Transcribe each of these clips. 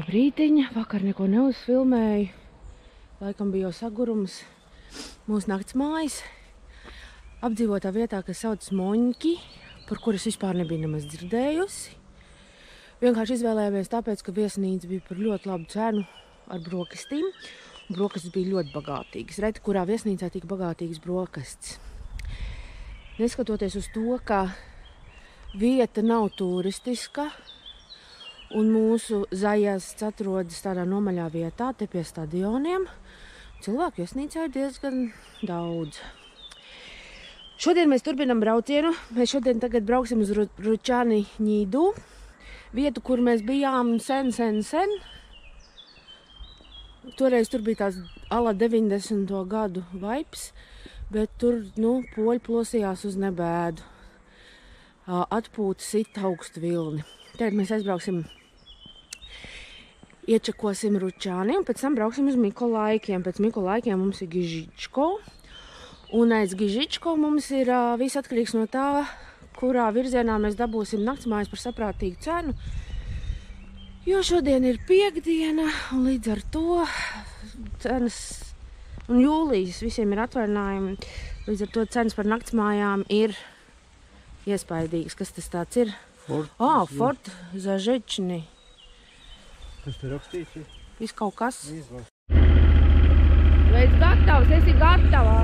Labrītiņa, vakar neko neuzfilmēju. Laikam bija jau sagurums. Mūsu nakts mājas apdzīvotā vietā, kas sauc Moņķi, par kuras vispār nebija nemaz dzirdējusi. Vienkārši izvēlējāmies tāpēc, ka viesnīca bija par ļoti labu cenu ar brokastīm. Brokastis bija ļoti bagātīgas. Reti, kurā viesnīcā tik bagātīgas brokastis. Neskatoties uz to, ka vieta nav turistiska, un mūsu zajasts atrodas tādā nomaļā vietā, te pie stadioniem, cilvēku viesnīcā ir diezgan daudz. Šodien mēs turpinam braucienu. Mēs šodien tagad brauksim uz Ručani Ņīdu, vietu, kur mēs bijām sen. Toreiz tur bija tās ala 90. gadu vibes, bet tur, poļi plosījās uz nebēdu. Atpūta sit augstu vilni. Tagad mēs aizbrauksim, iečakosim Ručani un pēc tam brauksim uz Mikolaikiem. Pēc Mikolaikiem mums ir Gižičko. Un aiz Gižičko mums ir viss atkarīgs no tā, kurā virzienā mēs dabūsim naktsmājas par saprātīgu cenu. Jo šodien ir piekdiena, un līdz ar to cenas, un jūlijas visiem ir atvaļinājumi, līdz ar to cenas par naktsmājām ir iespaidīgas. Kas tas tāds ir? Fort Zažečni. Kas te rakstīts? Viss kaut kas. Vai esi gatavs? Esi gatavā?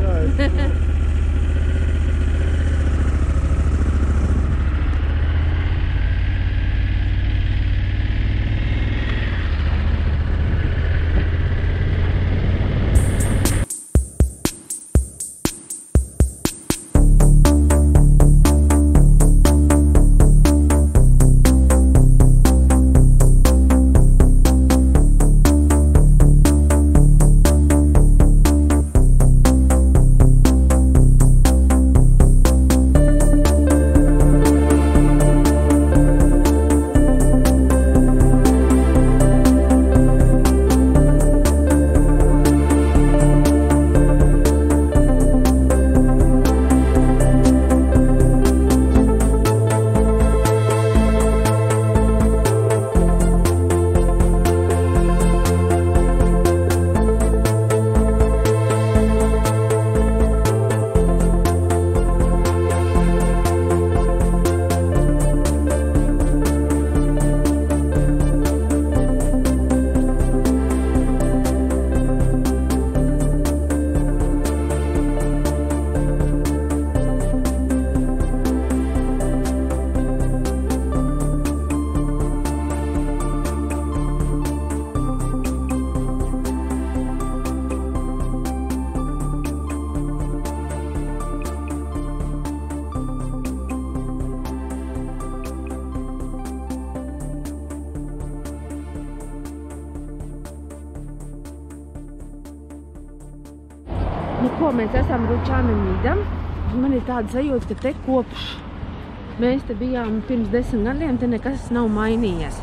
Jā, mēs esam Ručana Ņīda. Man ir tāda sajūta, ka te kopš mēs te bijām pirms 10 gadiem, te nekas nav mainījies.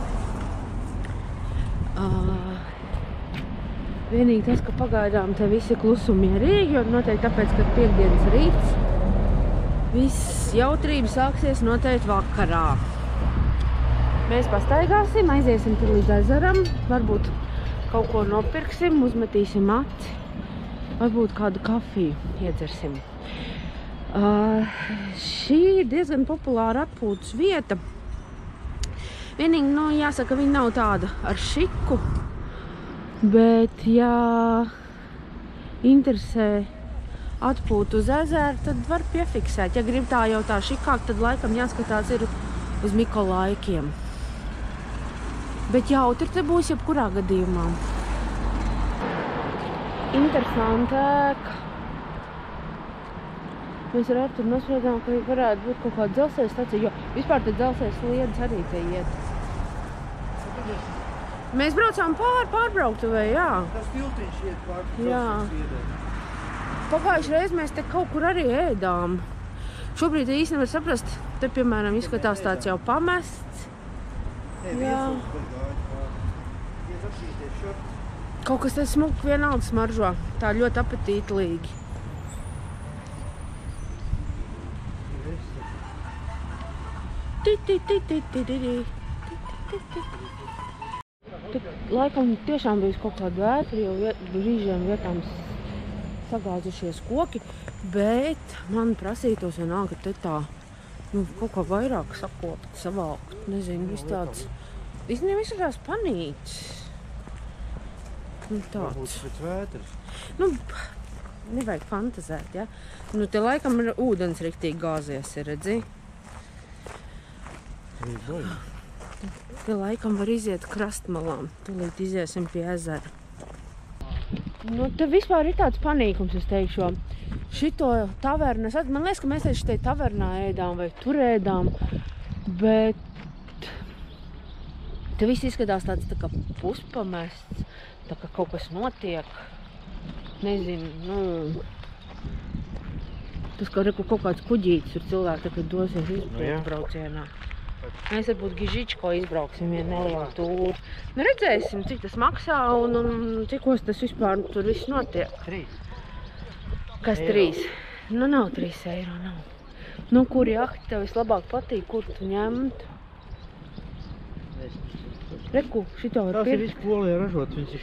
Vienīgi tas, ka pagaidām te visi klusumierīgi, jo noteikti tāpēc, ka piekdienas rīts, viss jautrība sāksies noteikti vakarā. Mēs pastaigāsim, aiziesim te līdz ezeram, varbūt kaut ko nopirksim, uzmetīsim aci. Varbūt kādu kafiju iedzersim. Šī ir diezgan populāra atpūtas vieta. Vienīgi, jāsaka, viņa nav tāda ar šiku, bet, ja interesē atpūtu uz ezeru, tad var piefiksēt. Ja grib tā jau tā šikāk, tad laikam jāskatās ir uz Mikolaikiem. Bet jautri te būs jebkurā gadījumā. Interesanti ēka. Mēs ar Arturu nospriedām, ka varētu būt kaut kāda dzelzceļa stacija, jo vispār te dzelzceļa sliedes arī te iet. Mēs braucām pārbrauktuvē, jā. Tas tiltiņš iet pār. Jā. Pagājuši reiz mēs te kaut kur arī ēdām. Šobrīd īsti nevar saprast, te, piemēram, izskatās tāds jau pamests. Jā. Kaut kas te smuki vienalga smaržo, tā ļoti apetītlīgi. Tur laikam tiešām bijis kaut kāda vētra, jo brīžiem vietām sagāzušies koki, bet man prasītos vienalga, ka te tā, kaut kā vairāk sakopt, savākt, nezinu, viss tāds, īstenībā izskatās panīts. Tāds. Varbūt pēc vētras. Nevajag fantazēt, ja? Te laikam ir ūdens riktīgi gāzies, redzi? Te laikam var iziet krastmalām, tūlīt iziesim pie ezera. Te vispār ir tāds panīkums, es teikšu. Šito tavernas, man liekas, ka mēs tieši te tavernā ēdām vai tur ēdām, bet te viss izskatās tāds tā kā puspamests, tā kā kaut kas notiek. Nezinu, tas kā kaut kāds kuģītis ir cilvēki, kad dosies izbraucienā. Mēs varbūt Gižičko izbrauksim vienu nelielu tūru. Redzēsim, cik tas maksā un cikos tas vispār tur viss notiek. 3. Kas 3? Nav 3 eiro, nav. Kur jahti tev vislabāk patīk, kur tu ņemt? Reku, šito var Tās ir pirkt. visu Polijā ražotas, viņas ir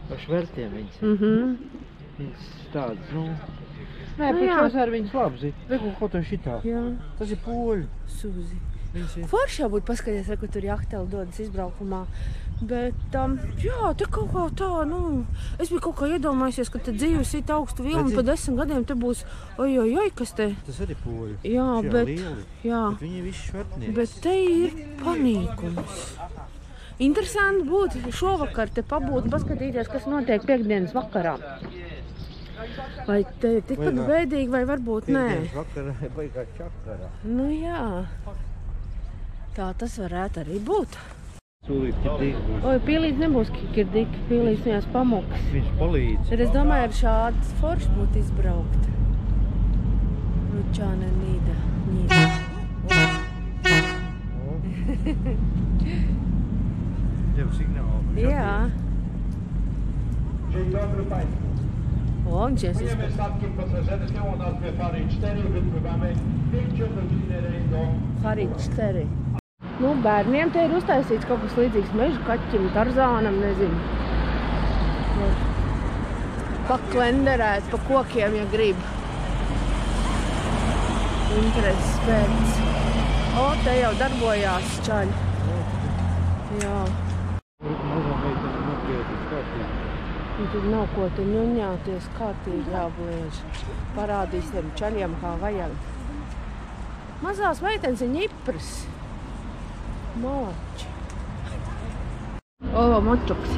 ar švertiem viņas. Viņas tādas, Nē, priekšās ar viņas labi. Reku, kaut to šitā. Jā. Tas ir poļu. Suzi. Forši jau būtu paskaties, ka tur jahteli dodas izbraukumā. Bet, jā, te kaut kā tā, es biju kaut kā iedomājusies, ka te dzīves it augstu vilni pa 10 gadiem te būs, oj, kas te. Tas arī poļu. Jā, bet viņi visi švertnieki. Bet te ir panīkums. Interesanti būtu šovakar te pabūt un paskatīties, kas notiek piekdienas vakarā. Vai te tikpat bēdīgi, vai varbūt nē? Piekdienas vakarā baigā čakarā. Jā. Tā tas varētu arī būt. Sūlīt kirdīgi. Oi, pīlīts nebūs kirdīgi, pīlīts viņās pamukas. Viņš palīdz. Tad es domāju, ar šādas foršas būtu izbraukt. Ručāne Nīda. Tev signālu. Jā. Dzień dobry Państwu. O, gdzie jest? Dziękujemy statkiem pasażerskim o nazwie Fary 4. Wypływamy 5-godzinny rejon do... Fary 4. Bērniem te ir uztaisīts kaut kas līdzīgs meža kaķim, Tarzānam, nezinu. Paklenderēt pa kokiem, ja grib. Intereses pēc. Te jau darbojās čaļi. Jā. Mazā meitene nopietnas kārtīgi. Tur nav ko te ņuņāties, kārtīgi jābliež. Parādīsim čaļiem, kā vajag. Mazās meitenes ir ņipras. Malači. Močuks.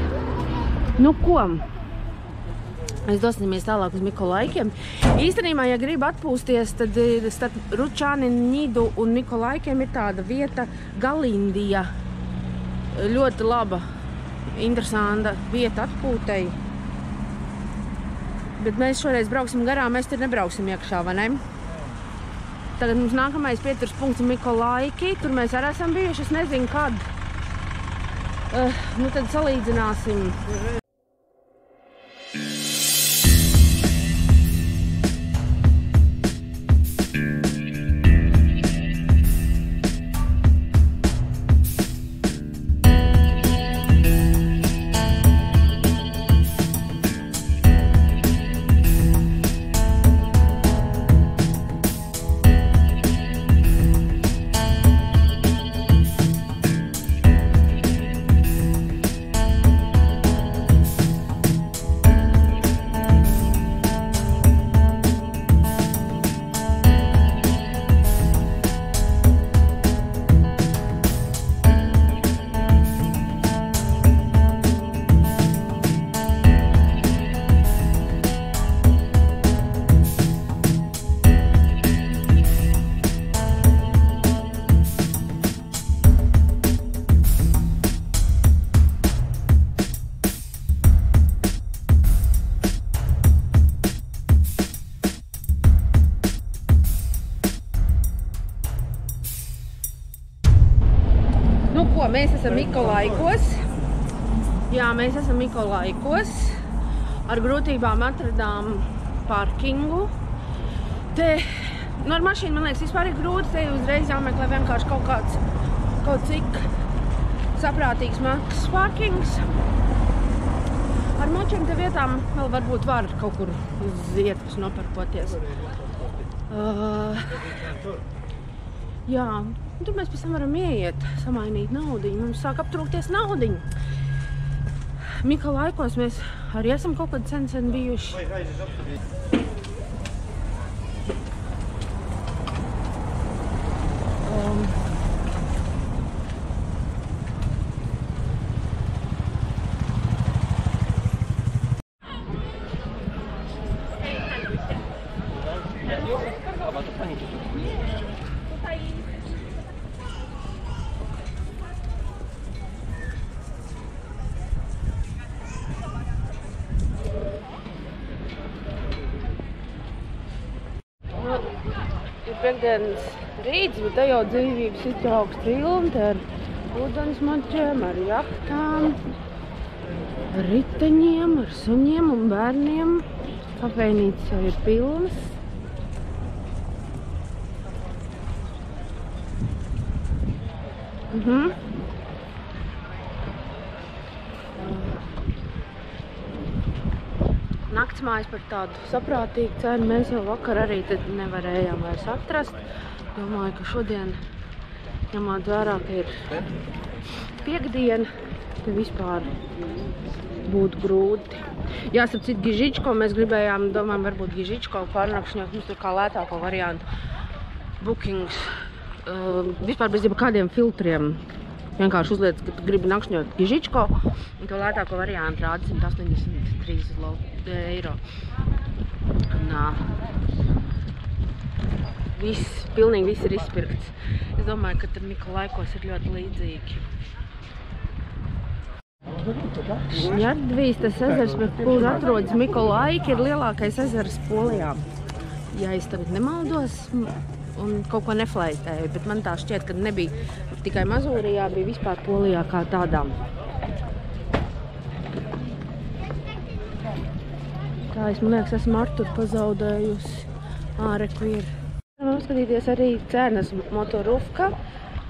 Ko? Mēs dosimies tālāk uz Mikolaikiem. Īstenībā, ja grib atpūsties, tad starp Ručāni, Nidu un Mikolaikiem ir tāda vieta Galindija. Ļoti laba, interesanta vieta atpūtei. Bet mēs šoreiz brauksim garām, mēs tur nebrauksim iekšā, vai ne? Tagad mums nākamais pieturas punkts Mikolaiki. Tur mēs arī esam bijuši, es nezinu, kad. Tad salīdzināsim. Mēs esam Mikolaikos. Jā, mēs esam Mikolaikos. Ar grūtībām atradām parkingu. Te, ar mašīnu, man liekas, vispār ir grūti. Te uzreiz jāmeklē vienkārši kaut cik saprātīgs maksas parkings. Ar močiem te vietām vēl varbūt var kaut kur uz ietves noparkoties. Jā, tur mēs pēc tam varam ieiet, samainīt naudiņu. Mums sāk aptrūkties naudiņu. Mika laikos mēs arī esam kaut kad sen bijuši. Pēkdienas rīts, bet te jau dzīvības ir augsts trilum, te ar ūdensmaģiem, ar jahtām, ar riteņiem, ar suņiem un bērniem. Kafejnīcas jau ir pilnas. Naktsmājas par tādu saprātīgu cenu mēs jau vakar arī nevarējām vairs atrast. Domāju, ka šodien, ņemot vērā, ka ir piekdiena, te vispār būtu grūti. Jāsap citu Gižičko, mēs gribējām, domājam, varbūt Gižičko pārnakšņot, mums tur kā lētāko variantu bookings, vispār bez kādiem filtriem. Vienkārši uzliec, ka tu gribi nakšņot Gižičko, un to lētāko variantu rāda 183 eiro. Un pilnīgi viss ir izpirkts. Es domāju, ka tur Mika laikos ir ļoti līdzīgi. Šņardvīs, tas ezers, kur atrodas Mika laika, ir lielākais ezers Polijā. Ja es tagad nemaldos un kaut ko neflaitēju, bet man tā šķiet, ka nebija tikai Mazūrijā, bija vispār Polijā kā tādām. Tā es, man liekas, esmu Arturu pazaudējusi. Reku ir. Varam skatīties arī cenas motorufka.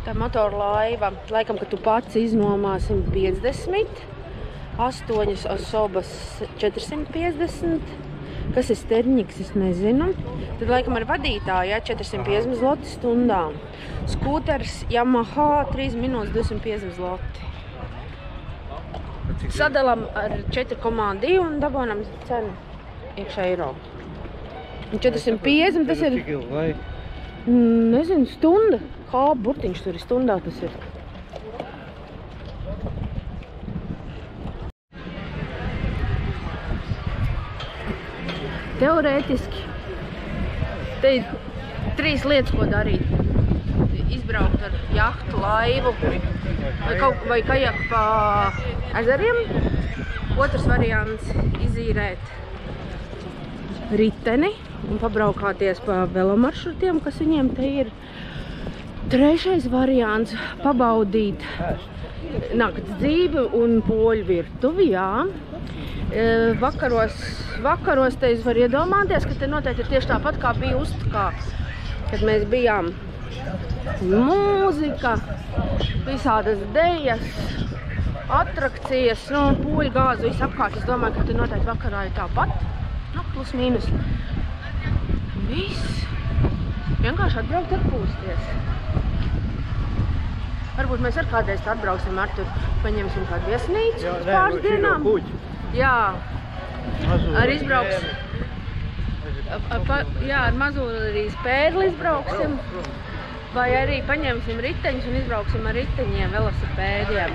Tā motorlaiva, laikam, ka tu pats iznomā 150, 8 osobas 450, kas ir sterņiks, es nezinu. Tad, laikam, ar vadītāju, 450 zloti stundā. Skūters Yamaha 3 minūtes 250 zloti. Sadalām ar 4,2 un dabonam cenu iekšā eiro. 450 tas ir, nezinu, stunda. Kā burtiņš tur ir stundā tas ir. Teorētiski te ir 3 lietas, ko darīt. Izbraukt ar jahtu, laivu vai kajaku pa ezeriem. Otrs variants – izīrēt riteni un pabraukāties pa velomaršrutiem, kas viņiem te ir. Trešais variants – pabaudīt nakts dzīvi un poļu virtuvi, jā. Vakaros te es varu iedomāties, ka te noteikti ir tieši tāpat, kā bija Ustkā, kad mēs bijām. Mūzika, visādas dejas, atrakcijas, poļu gāzu, visu apkārt. Es domāju, ka te noteikti vakarā ir tāpat, plus mīnus. Viss. Vienkārši atbraukt atpūsties. Varbūt mēs ar kādreiz atbrauksim ar tur, paņemsim kādu viesnīcu uz pāris dienām. Jā, ar izbrauks. Ar Mazūrijas pērli izbrauksim. Vai arī paņemsim riteņus un izbrauksim ar riteņiem, velosipēdiem.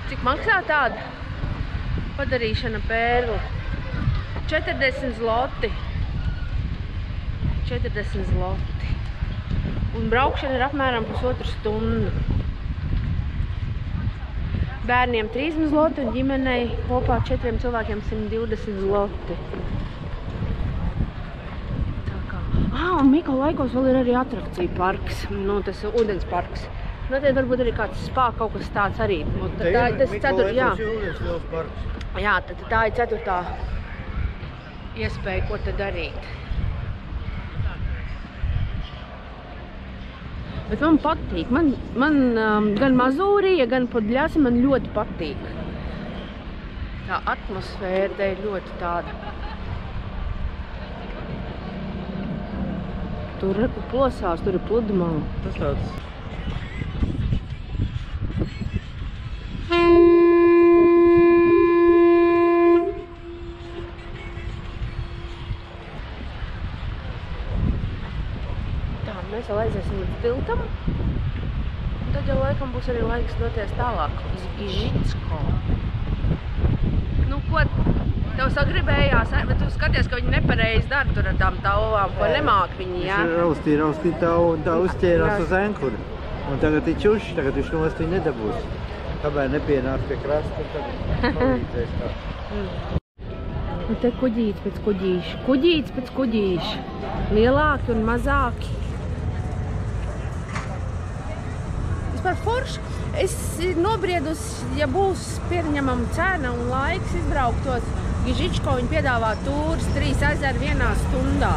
Cik maksā tāda padarīšana pērli? 40 zloti. 40 zloti. Un braukšana ir apmēram 1,5 stundu. Bērniem 30 zloti un ģimenei kopā 4 cilvēkiem 120 zloti. Un Mika laikos vēl ir arī atrakciju parks, tas ūdens parks. Tad varbūt arī kāds spā, kaut kas tāds arī. Jā, tad tā ir 4. iespēja, ko te darīt. Bet man patīk. Man gan Mazūrija, gan Podļasi man ļoti patīk. Tā atmosfēra te ir ļoti tāda. Tur reku plosās, tur ir pludumā. Tas tāds. Tā, mēs vēl aiziesim līdz tiltam. Un tad jau laikam būs arī laiks doties tālāk uz Gižicko. Nu, ko tev sagribējās, bet tu skaties, ka viņi nepareizi dara tur ar tām tauvām, ko nemāk viņi, jā? Viņš raustīja tavu un tā uzķērās uz enkuru. Un tagad ir čuši, tagad viņš nost viņu nedabūs. Kamēr nepienāc pie krasta, un tad palīdzēs tā. Un te kuģīts pēc kuģīša. Kuģīts pēc kuģīša. Lielāki un mazāki. Vispār forši. Es nobriedus, ja būs pieņemama cena un laiks izbrauktos Gižičko, viņi piedāvā tūrus 3 ezeri vienā stundā.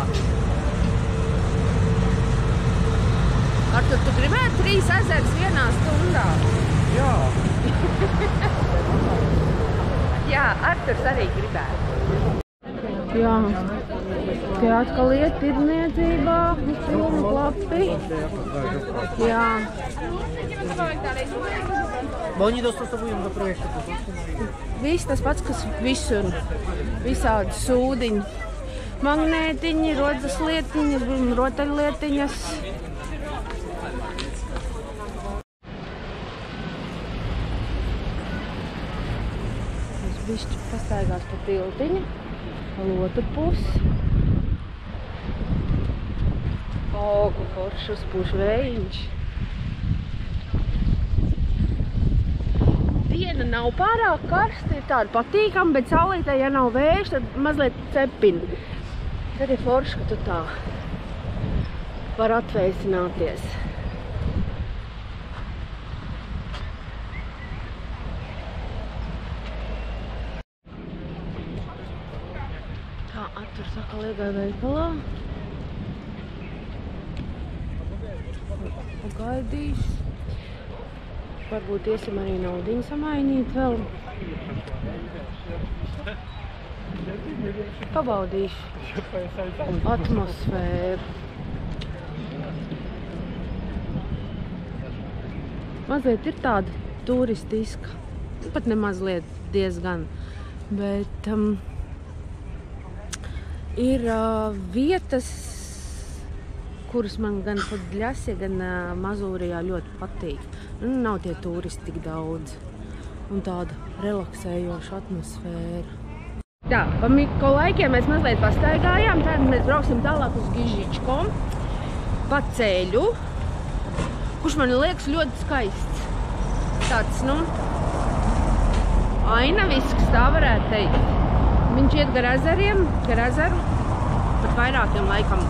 Artur, tu gribētu 3 ezeres vienā stundā? Jā. Jā, Arturs arī gribētu. Jā, tie atkal iet tirdzniecībā, uz filmu klapi. Jā. Oni dostosowują do projektu. Viss tas pats, kas visur. Visādi sūdiņi. Magnētiņi, rodzas lietiņas, rotaļlietiņas. Es bišķi pastaigās pa tiltiņu, pa otru pusi. O, ko forši uzpūš vējiņš. Diena nav pārāk karsta, ir tāda patīkama, bet saulītē, ja nav vējš, tad mazliet cepina. Tad ir forši, ka tu tā var atveicināties. Tā, Artur saka, liegāja veikalā. Pagaidīšu. Varbūt iesim arī naudiņu samainīt vēl. Pabaudīšu atmosfēru. Mazliet ir tāda turistiska. Pat ne mazliet, diezgan. Bet ir vietas, kuras man gan Podļasi, gan Mazūrijā ļoti patīk. Nav tie turisti tik daudz. Un tāda relaksējoša atmosfēra. Tā, pa Mikko laikiem mēs mazliet pastaigājām. Tad mēs brauksim tālāk uz Gižičko. Pa ceļu, kurš man liekas ļoti skaists. Tāds, ainavisks, tā varētu teikt. Viņš iet gar ezeriem, gar ezeru. Pat vairākiem laikam.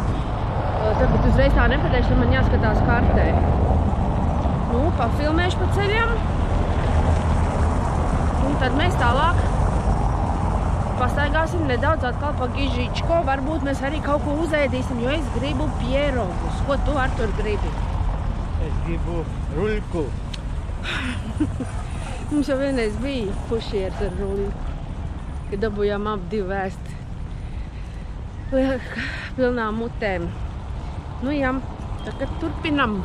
Tāpēc uzreiz tā nepateikšu, man jāskatās kartē. Nu, pafilmēšu pa ceļam. Un tad mēs tālāk pastaigāsim nedaudz atkal pa Gižičko. Varbūt mēs arī kaut ko uzēdīsim, jo es gribu pierogus. Ko tu, Artur, gribi? Es gribu ruļku. Mums jau vienreiz bija pušieris ar ruļku, kad dabūjām ap 2 vēsti. Pilnām mutēm. Nu jā, tagad turpinam.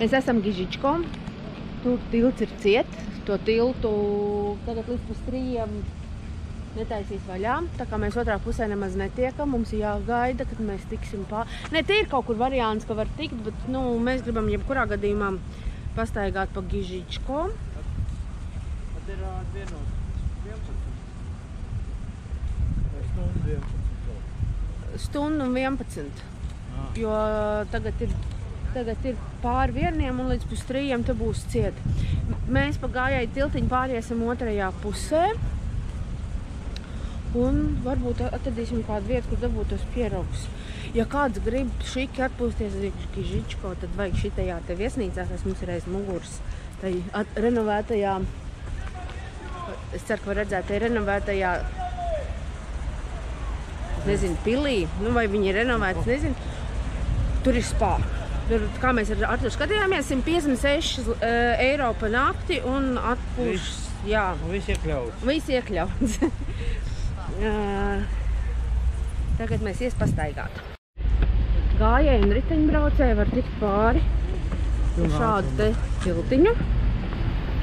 Mēs esam Gižičko. Tur tilts ir ciet. To tiltu tagad līdz pus 3 netaisīs vaļā. Tā kā mēs otrā pusē nemaz netiekam, mums ir jāgaida, kad mēs tiksim Ne, tie ir kaut kur variants, ka var tikt, bet mēs gribam jebkurā gadījumā pastaigāt pa Gižičko. Tad ir 11. Stundu un 11. Jo tagad ir pār 1 un līdz pus 3 te būs ciet. Mēs pa gājēju tiltiņu pāriesim otrajā pusē. Un varbūt atradīsim kādu vietu, kur dabūt tos pieraugus. Ja kāds grib šiki atpūsties uz Gižičko, tad vajag šitajā te viesnīcā, kas mums ir aiz muguras. Tai renovētajā, es ceru, ka var redzēt, tai renovētajā, nezinu, pilī, vai viņi ir renovētas, nezinu. Tur ir spā. Tur, kā mēs ar Arturu skatījāmies, 156 eiro pa nakti un atpūšas, jā. Viss iekļauts. Viss iekļauts. Tagad mēs ies pastaigāt. Gājēji un riteņbraucēji var tikt pāri šādu te tiltiņu.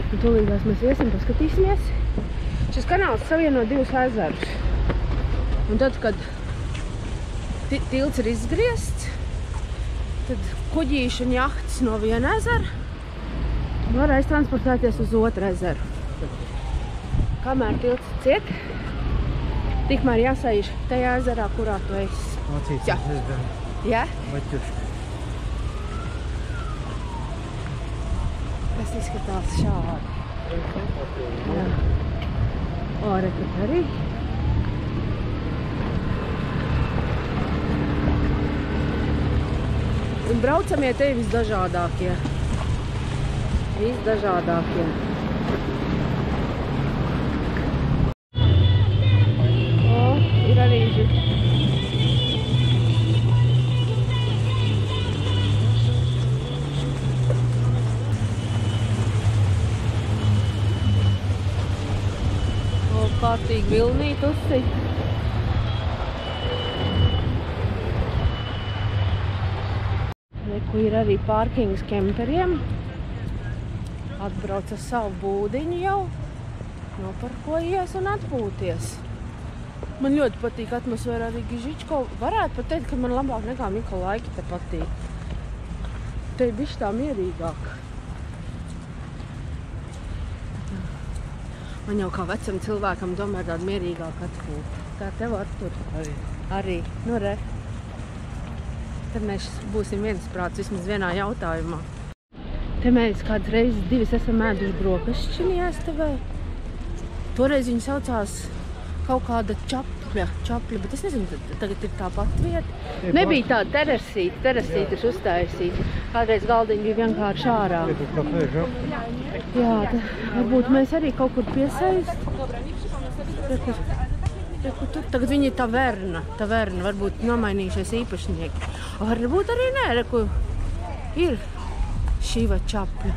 Un tūlīdās mēs iesim, paskatīsimies. Šis kanāls savieno 2 ezerus. Un tad, kad tilts ir izgriezts, tad kuģīši un jahtas no viena ezera var aiztransportēties uz otru ezeru. Kamēr tilts ciet, tikmēr jāsaiž tajā ezerā, kurā tu esi. Mācīties nezinu. Jā? Vaķuška. Tas izskatās šādi. Jā. O, rekat arī. Un braucamie te ir visdažādākie. Visdažādākie. O, ir arī kārtīgi vilnīt uzsit. Reku ir arī pārkings kemperiem. Atbrauc ar savu būdiņu jau. Noparkojies un atpūties. Man ļoti patīk atmosfēra arī Gižičko. Varētu pat teikt, ka man labāk nekā Mikolaiki te patīk. Te ir bišķi tā mierīgāk. Man jau kā vecam cilvēkam domār tāda mierīgāka atpūta. Kā tev, Artur? Arī. Nu, re. Tad mēs būsim viensprāts vismaz vienā jautājumā. Te mēs kādas reizes 2 esam ēduši brokastis šī ēstavē. Toreiz viņi saucās kaut kāda čapļa, bet es nezinu, tagad ir tā pat vieta. Nebija tāda terasīta ir uztaisīta. Kādreiz galdiņi bija vienkārši ārā. Jā, varbūt mēs arī kaut kur piesaist. Tagad viņi ir taverna, varbūt nomainījušies īpašnieki. Varbūt arī nē, reku ir šī vai čapļa.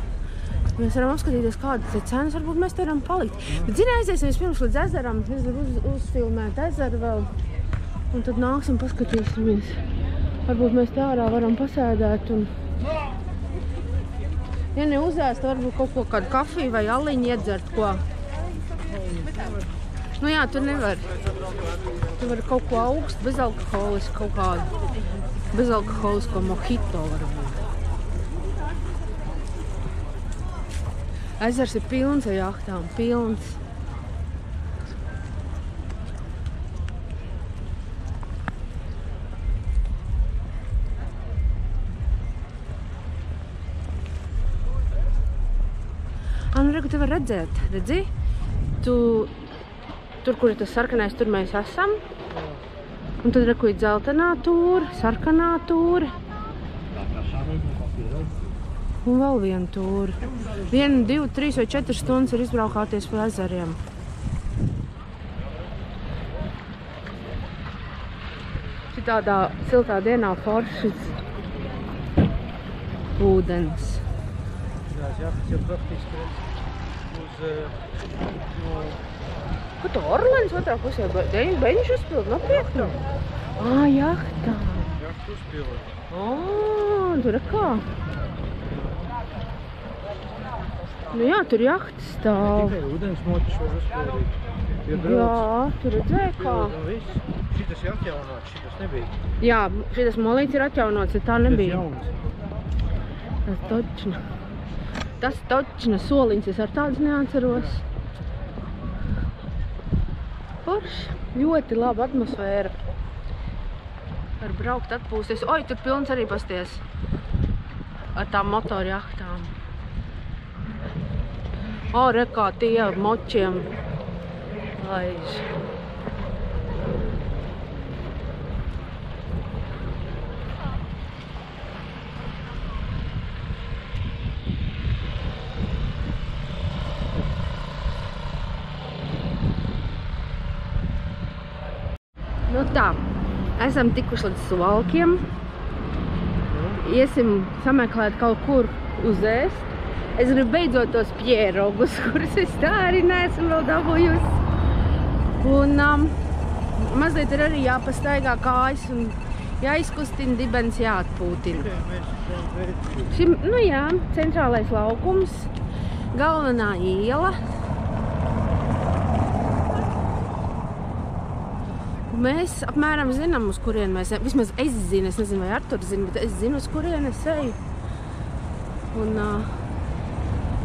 Mēs varam apskatīties, kādas ir cenas, varbūt mēs te varam palikt. Bet zini, aiziesim vispirms līdz ezeram, es varu uzfilmēt ezeru vēl, un tad nāksim paskatīsimies. Varbūt mēs te ārā varam pasēdēt un... Ja ne uzēst, varbūt kaut ko kādu kafiju vai aliņu iedzert, ko. Nu jā, tur nevar. Tur var kaut ko augstu, bezalkoholisku, kaut kādu bezalkoholisko mojito varbūt. Ezers ir pilns ar jahtām, pilns. Nu, reku, te var redzēt, redzi? Tur, kur ir tas sarkanais, tur mēs esam. Un tad, reku, ir dzeltenā tūre, sarkanā tūre. Un vēl viena tūre. 1, 2, 3 vai 4 stundas ir izbraukāties pa ezeriem. Šitādā siltā dienā foršs ūdens. Jahtas jau praktiski uz... Ko tu Orlens otrā pusē? Beņš uzpild nopietni? Jahtā. Jahtas uzpilda. Tur ir kā. Nu jā, tur jahtas stāv. Tikai ūdens močs var uzspēlīt. Jā, tur redzēja kā. Šitas ir atjaunots, šitas nebija. Jā, šitas molīts ir atjaunots, ja tā nebija. Tas jauns. Tas točna soliņas, es ar tādas neatceros. Forši, ļoti laba atmosfēra. Var braukt, atpūsties. Oi, tur pilns arī pasties ar tām motorjahtām. O, re, kā tie močiem laiž. Nu tā, esam tikuši līdz Suvalkiem. Iesim sameklēt kaut kur uz ēst. Es gribu beidzot tos pierogus, kurus es tā arī neesmu vēl dabūjusi. Un mazliet ir arī jāpastaigā kājas un jāizkustina dibens, jāatpūtina. Šim, nu jā, centrālais laukums, galvenā iela. Mēs apmēram zinām, uz kurien mēs ejam. Vismaz es zinu, es nezinu, vai Artur zina, bet es zinu, uz kurien es eju. Un,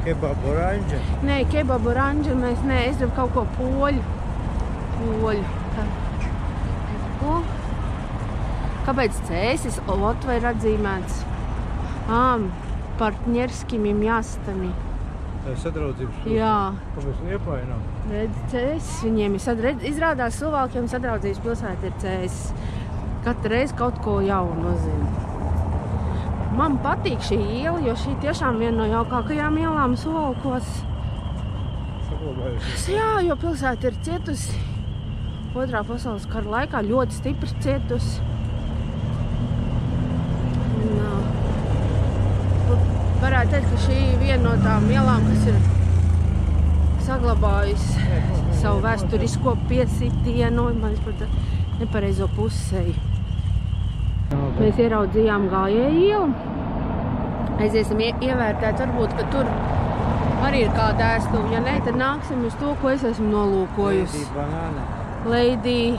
Kebabu oranža? Nē, kebabu oranža mēs nē, es gribu kaut ko poļu. Ko? Kāpēc cēsis? Lotva ir atzīmēts. Partņerskimi mjastami. Tā ir sadraudzības pilsēta. Jā. Kāpēc Liepāja nav? Redz, cēsis viņiem ir izrādās Suvalkiem sadraudzības pilsēta ir cēsis. Katru reizi kaut ko jaunu nozīmē. Man patīk šī iela, jo šī tiešām viena no jaukākajām ielām Suvalkos. Saglabājusies. Jā, jo pilsēta ir cietusi. Otrā pasaules kara laikā ļoti stipri cietusi. Varētu teikt, ka šī ir viena no tām ielām, kas ir saglabājusi savu vēsturisko piesitienu, man par nepareizo pusēju. Mēs ieraudzījām gājēju ielu. Aiziesim ievērtēt, varbūt, ka tur arī ir kāda ēstuva. Ja ne, tad nāksim uz to, ko es esmu nolūkojusi. Lady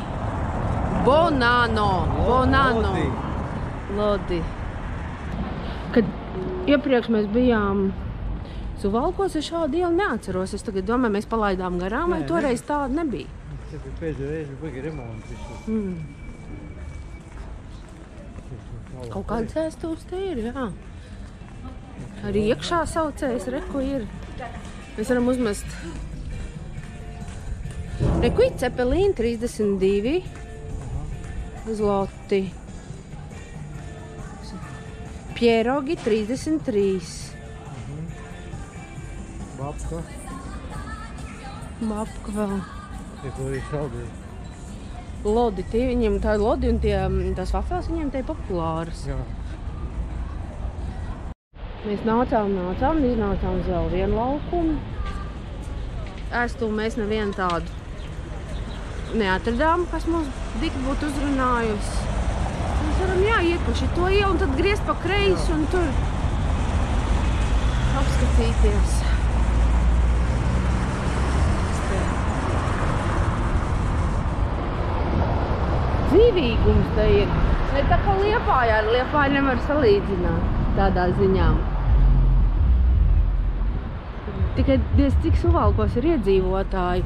Bonano. Lodi. Kad iepriekš mēs bijām Suvalkos, es šādu ielu neatceros. Es tagad domāju, mēs palaidām garām, vai toreiz tāda nebija. Tas bija pēdējo reizi, baigi remonti visu. Kaut kādas ēstuves te ir, jā. Arī iekšā saucējs, reku ir. Mēs varam uzmest. Reku ir Cepelīna 32 zloti. Pierogi 33. Babka. Babka vēl. Tie, ko arī saldēja. Lodi, viņiem tā lodi un tās vafels viņiem te ir populāras. Jā. Mēs nācām, iznācām uz vēl vienu laukumu. Ēstuvu mēs nevienu tādu neatradām, kas mums dikti būtu uzrunājusi. Mēs varam iet pa šito ielu un tad griezt pa kreisi un tur apskatīties. Dzīvīgums te ir. Ne tā kā Liepājā, ar Liepāju nevar salīdzināt tādā ziņā. Tikai diez cik Suvalkos ir iedzīvotāji.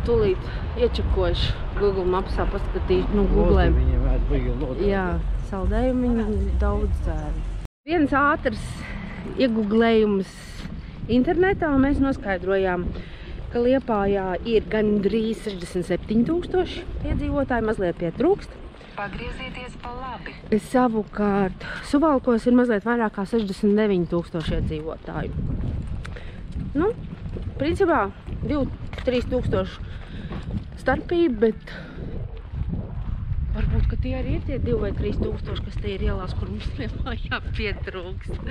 Tūlīt iečakošu Google Mapsā paskatīšu, Googlē. Lodi viņiem ēd baigi lodi. Jā, saldējumi viņi daudz dzēra. Viens ātrs iegooglējums internetā un mēs noskaidrojām, ka Liepājā ir gandrīz 67 000 iedzīvotāji, mazliet pietrūkst. Pagriezieties pa labi. Savukārt Suvalkos ir mazliet vairāk kā 69 000 iedzīvotāju. Nu, principā 2–3 000 starpība, bet varbūt, ka tie arī ir tie 2 vai 3 000, kas te ir ielās, kur mums Liepājā pietrūkst.